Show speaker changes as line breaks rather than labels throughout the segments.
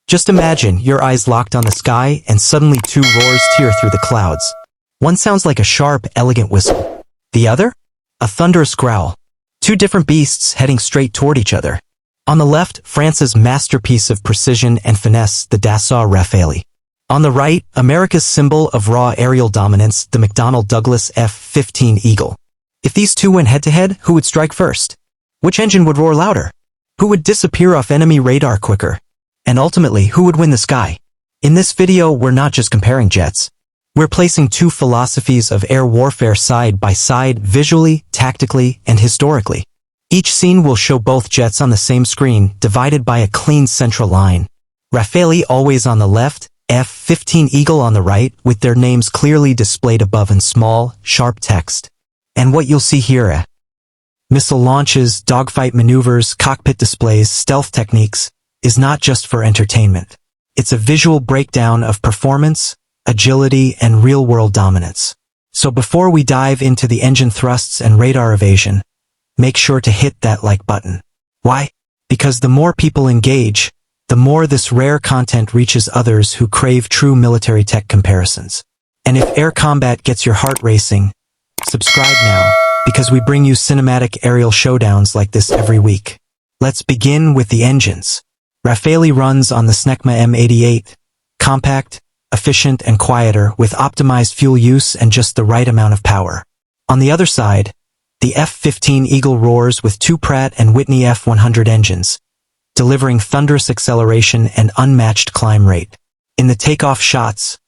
Just imagine your eyes locked on the sky and suddenly two roars tear through the clouds. One sounds like a sharp, elegant whistle. The other? A thunderous growl. Two different beasts heading straight toward each other. On the left, France's masterpiece of precision and finesse, the Dassault Rafale. On the right, America's symbol of raw aerial dominance, the McDonnell Douglas F-15 Eagle. If these two went head-to-head, who would strike first? Which engine would roar louder? Who would disappear off enemy radar quicker? And ultimately, who would win the sky? In this video, we're not just comparing jets. We're placing two philosophies of air warfare side by side, visually, tactically, and historically. Each scene will show both jets on the same screen, divided by a clean central line. Rafale always on the left, F-15 Eagle on the right, with their names clearly displayed above in small, sharp text. And what you'll see here: missile launches, dogfight maneuvers, cockpit displays, stealth techniques, is not just for entertainment. It's a visual breakdown of performance, agility, and real-world dominance. So before we dive into the engine thrusts and radar evasion, make sure to hit that like button. Why? Because the more people engage, the more this rare content reaches others who crave true military tech comparisons. And if air combat gets your heart racing, subscribe now, because we bring you cinematic aerial showdowns like this every week. Let's begin with the engines. Rafale runs on the Snecma M88, compact, efficient, and quieter, with optimized fuel use and just the right amount of power. On the other side, the F-15 Eagle roars with two Pratt & Whitney F-100 engines, delivering thunderous acceleration and unmatched climb rate. In the takeoff shots,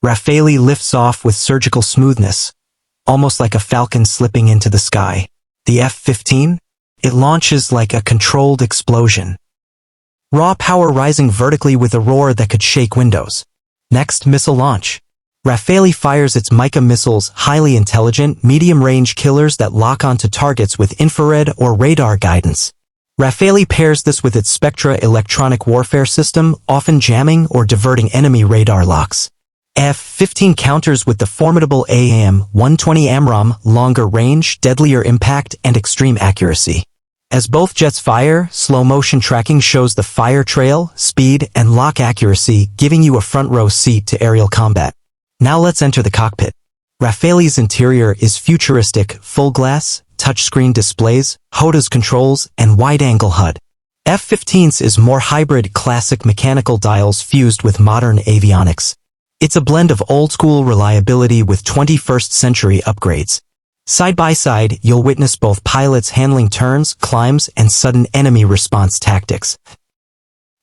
Rafale lifts off with surgical smoothness, almost like a falcon slipping into the sky. The F-15? It launches like a controlled explosion. Raw power rising vertically with a roar that could shake windows. Next, missile launch. Rafale fires its Mica missiles, highly intelligent, medium-range killers that lock onto targets with infrared or radar guidance. Rafale pairs this with its Spectra electronic warfare system, often jamming or diverting enemy radar locks. F-15 counters with the formidable AAM-120 AMRAAM, longer range, deadlier impact, and extreme accuracy. As both jets fire, slow-motion tracking shows the fire trail, speed, and lock accuracy, giving you a front-row seat to aerial combat. Now let's enter the cockpit. Rafale's interior is futuristic, full-glass, touchscreen displays, HOTAS controls, and wide-angle HUD. F-15's is more hybrid, classic mechanical dials fused with modern avionics. It's a blend of old-school reliability with 21st-century upgrades. Side by side, you'll witness both pilots handling turns, climbs, and sudden enemy response tactics.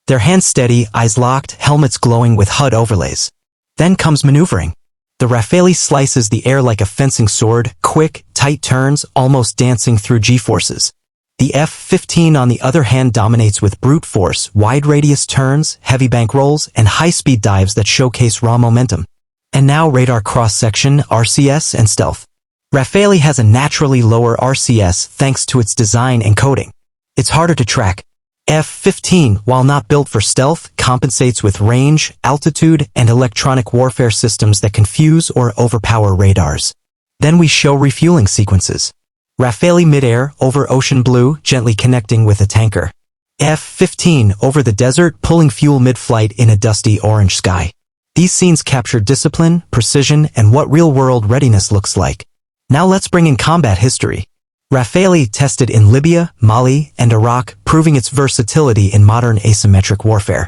Their hands steady, eyes locked, helmets glowing with HUD overlays. Then comes maneuvering. The Rafale slices the air like a fencing sword, quick, tight turns, almost dancing through G-forces. The F-15, on the other hand, dominates with brute force, wide-radius turns, heavy bank rolls, and high-speed dives that showcase raw momentum. And now radar cross-section, RCS, and stealth. Rafale has a naturally lower RCS thanks to its design and coating. It's harder to track. F-15, while not built for stealth, compensates with range, altitude, and electronic warfare systems that confuse or overpower radars. Then we show refueling sequences. Rafale midair, over ocean blue, gently connecting with a tanker. F-15 over the desert, pulling fuel mid-flight in a dusty orange sky. These scenes capture discipline, precision, and what real-world readiness looks like. Now let's bring in combat history. Rafale tested in Libya, Mali, and Iraq, proving its versatility in modern asymmetric warfare.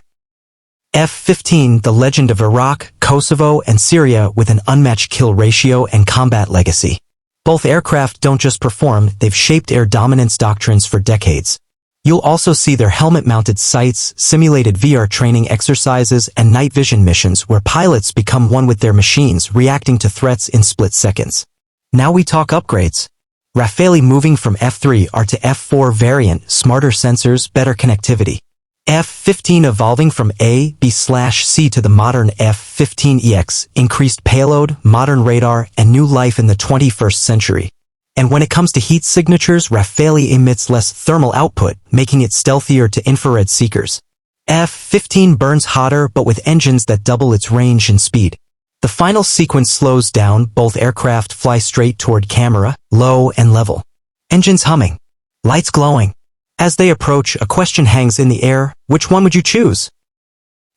F-15, the legend of Iraq, Kosovo, and Syria, with an unmatched kill ratio and combat legacy. Both aircraft don't just perform, they've shaped air dominance doctrines for decades. You'll also see their helmet-mounted sights, simulated VR training exercises, and night vision missions where pilots become one with their machines, reacting to threats in split seconds. Now we talk upgrades. Rafale moving from F-3R to F-4 variant, smarter sensors, better connectivity. F-15 evolving from A, B/C to the modern F-15EX, increased payload, modern radar, and new life in the 21st century. And when it comes to heat signatures, Rafale emits less thermal output, making it stealthier to infrared seekers. F-15 burns hotter but with engines that double its range and speed. The final sequence slows down, both aircraft fly straight toward camera, low and level. Engines humming. Lights glowing. As they approach, a question hangs in the air: which one would you choose?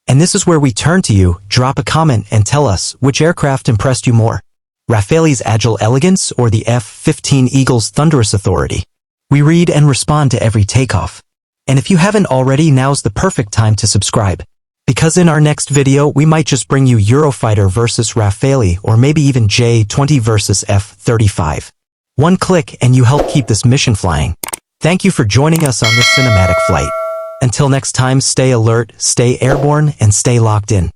And this is where we turn to you. Drop a comment and tell us which aircraft impressed you more. Rafale's agile elegance or the F-15 Eagle's thunderous authority? We read and respond to every takeoff. And if you haven't already, now's the perfect time to subscribe. Because in our next video, we might just bring you Eurofighter versus Rafale, or maybe even J-20 versus F-35. One click and you help keep this mission flying. Thank you for joining us on this cinematic flight. Until next time, stay alert, stay airborne, and stay locked in.